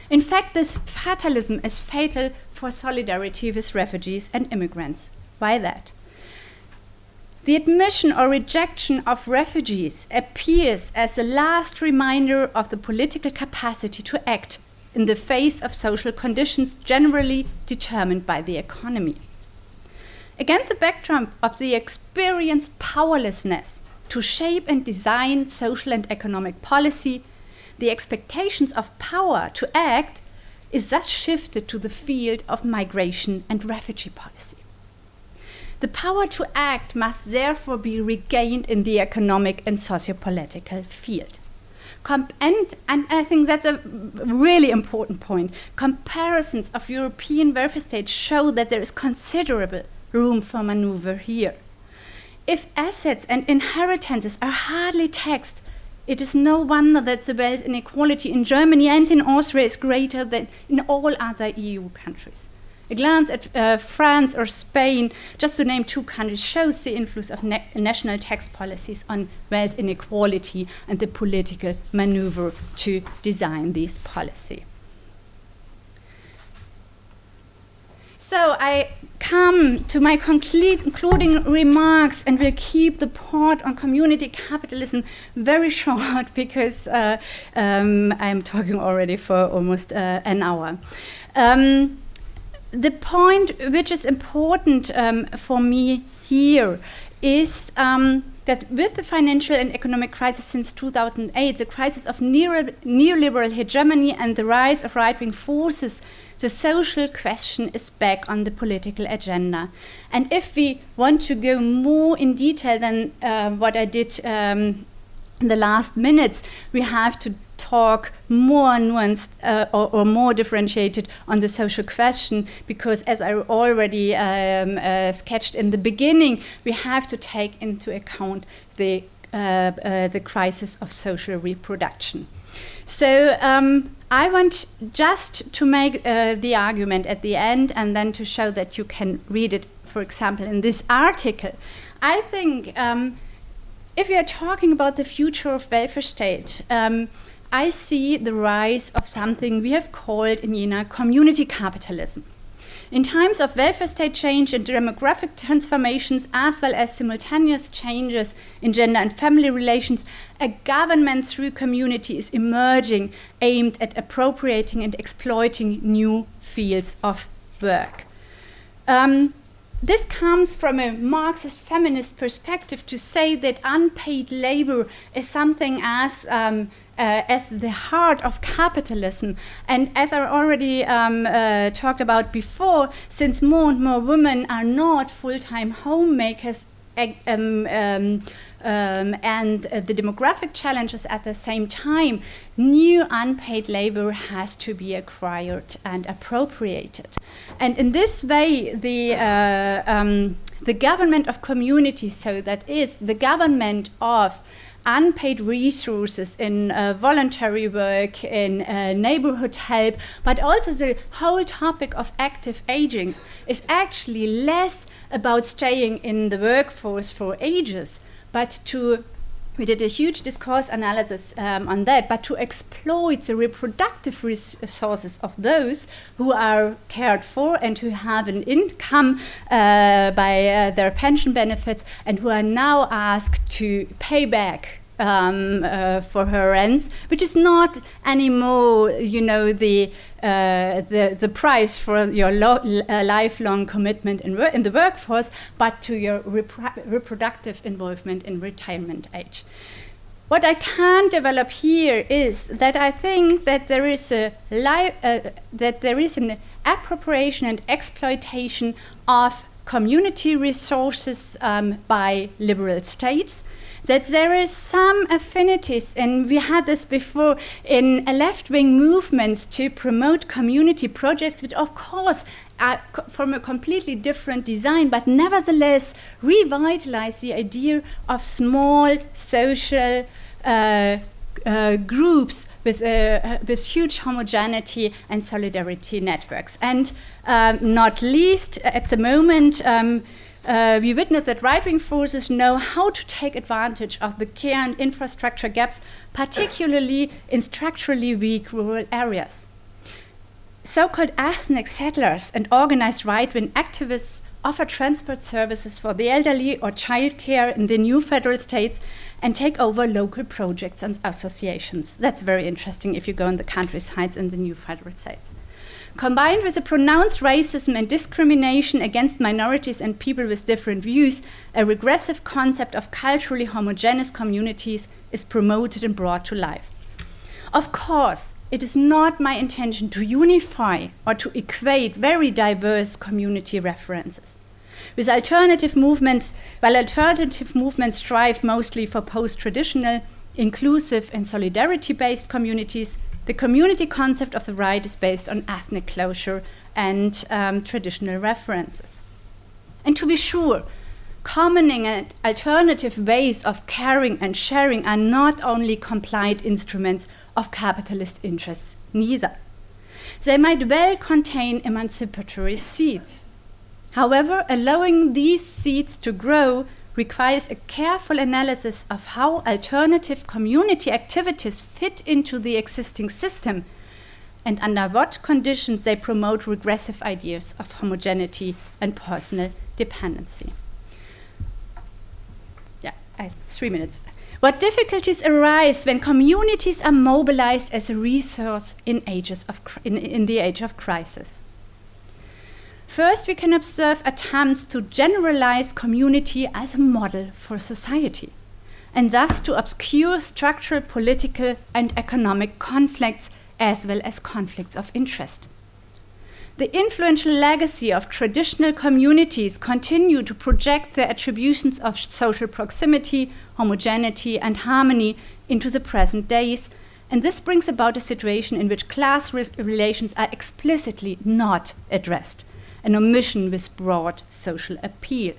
In fact, this fatalism is fatal for solidarity with refugees and immigrants. Why that? The admission or rejection of refugees appears as the last reminder of the political capacity to act in the face of social conditions generally determined by the economy. Against the backdrop of the experienced powerlessness to shape and design social and economic policy, the expectations of power to act is thus shifted to the field of migration and refugee policy. The power to act must therefore be regained in the economic and socio-political field. And I think that's a really important point. Comparisons of European welfare states show that there is considerable room for maneuver here. If assets and inheritances are hardly taxed, it is no wonder that the wealth inequality in Germany and in Austria is greater than in all other EU countries. A glance at France or Spain, just to name two countries, shows the influence of national tax policies on wealth inequality and the political maneuver to design these policies. So I come to my concluding remarks and will keep the part on community capitalism very short because I'm talking already for almost an hour. The point which is important for me here is that with the financial and economic crisis since 2008, the crisis of neoliberal hegemony and the rise of right-wing forces, the social question is back on the political agenda. And if we want to go more in detail than what I did in the last minutes, we have to talk more nuanced or more differentiated on the social question, because as I already sketched in the beginning, we have to take into account the crisis of social reproduction. So I want just to make the argument at the end and then to show that you can read it, for example, in this article. I think if we are talking about the future of welfare state, I see the rise of something we have called in Jena community capitalism. In times of welfare state change and demographic transformations, as well as simultaneous changes in gender and family relations, a government through community is emerging, aimed at appropriating and exploiting new fields of work. This comes from a Marxist feminist perspective to say that unpaid labor is something as the heart of capitalism. And as I already talked about before, since more and more women are not full-time homemakers and the demographic challenges at the same time, new unpaid labor has to be acquired and appropriated. And in this way, the government of communities, so that is the government of unpaid resources in voluntary work, in neighborhood help, but also the whole topic of active aging is actually less about staying in the workforce for ages, but we did a huge discourse analysis on that, but to exploit the reproductive resources of those who are cared for and who have an income by their pension benefits and who are now asked to pay back for her rents, which is not anymore, the price for your lifelong commitment in the workforce, but to your reproductive involvement in retirement age. What I can develop here is that I think that there is an appropriation and exploitation of community resources by liberal states, that there is some affinities, and we had this before, in left-wing movements to promote community projects, which of course are from a completely different design, but nevertheless revitalize the idea of small social groups with huge homogeneity and solidarity networks. And not least, at the moment, we witness that right-wing forces know how to take advantage of the care and infrastructure gaps, particularly in structurally weak rural areas. So-called ethnic settlers and organized right-wing activists offer transport services for the elderly or childcare in the new federal states and take over local projects and associations. That's very interesting if you go in the countrysides in the new federal states. Combined with a pronounced racism and discrimination against minorities and people with different views, a regressive concept of culturally homogeneous communities is promoted and brought to life. Of course, it is not my intention to unify or to equate very diverse community references. With alternative movements, while alternative movements strive mostly for post-traditional, inclusive and solidarity-based communities, the community concept of the right is based on ethnic closure and traditional references. And to be sure, commoning and alternative ways of caring and sharing are not only compliant instruments of capitalist interests, neither. They might well contain emancipatory seeds. However, allowing these seeds to grow requires a careful analysis of how alternative community activities fit into the existing system, and under what conditions they promote regressive ideas of homogeneity and personal dependency. Yeah, I have 3 minutes. What difficulties arise when communities are mobilized as a resource in the age of crisis? First, we can observe attempts to generalize community as a model for society, and thus to obscure structural political and economic conflicts as well as conflicts of interest. The influential legacy of traditional communities continue to project their attributions of social proximity, homogeneity, and harmony into the present days, and this brings about a situation in which class relations are explicitly not addressed, an omission with broad social appeal.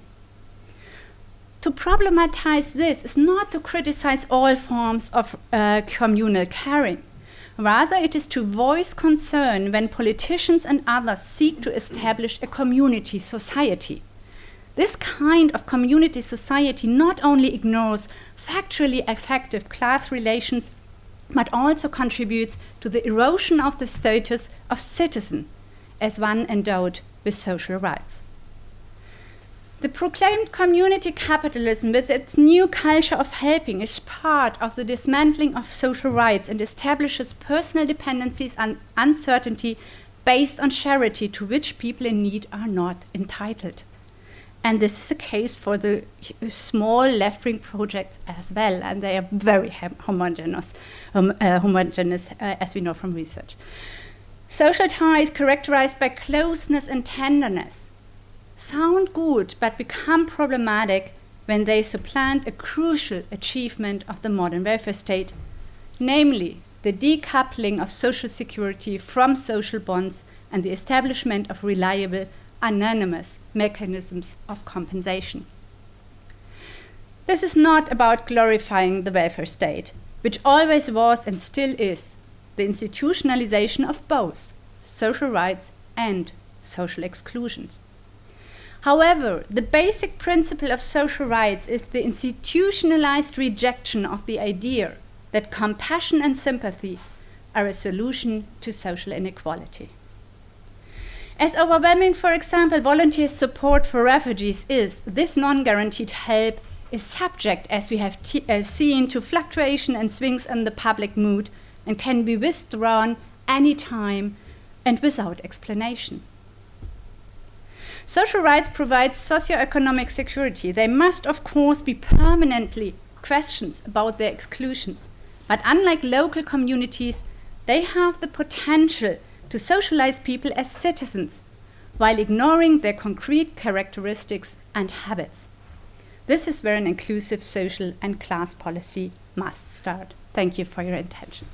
To problematize this is not to criticize all forms of communal caring. Rather, it is to voice concern when politicians and others seek to establish a community society. This kind of community society not only ignores factually effective class relations, but also contributes to the erosion of the status of citizen as one endowed with social rights. The proclaimed community capitalism, with its new culture of helping, is part of the dismantling of social rights and establishes personal dependencies and uncertainty based on charity to which people in need are not entitled. And this is the case for the small left-wing projects as well, and they are very homogeneous, as we know from research. Social ties characterized by closeness and tenderness sound good, but become problematic when they supplant a crucial achievement of the modern welfare state, namely the decoupling of social security from social bonds and the establishment of reliable, anonymous mechanisms of compensation. This is not about glorifying the welfare state, which always was and still is the institutionalization of both social rights and social exclusions. However, the basic principle of social rights is the institutionalized rejection of the idea that compassion and sympathy are a solution to social inequality. As overwhelming, for example, volunteer support for refugees is, this non-guaranteed help is subject, as we have seen, to fluctuation and swings in the public mood and can be withdrawn anytime and without explanation. Social rights provide socioeconomic security. They must, of course, be permanently questions about their exclusions. But unlike local communities, they have the potential to socialize people as citizens while ignoring their concrete characteristics and habits. This is where an inclusive social and class policy must start. Thank you for your attention.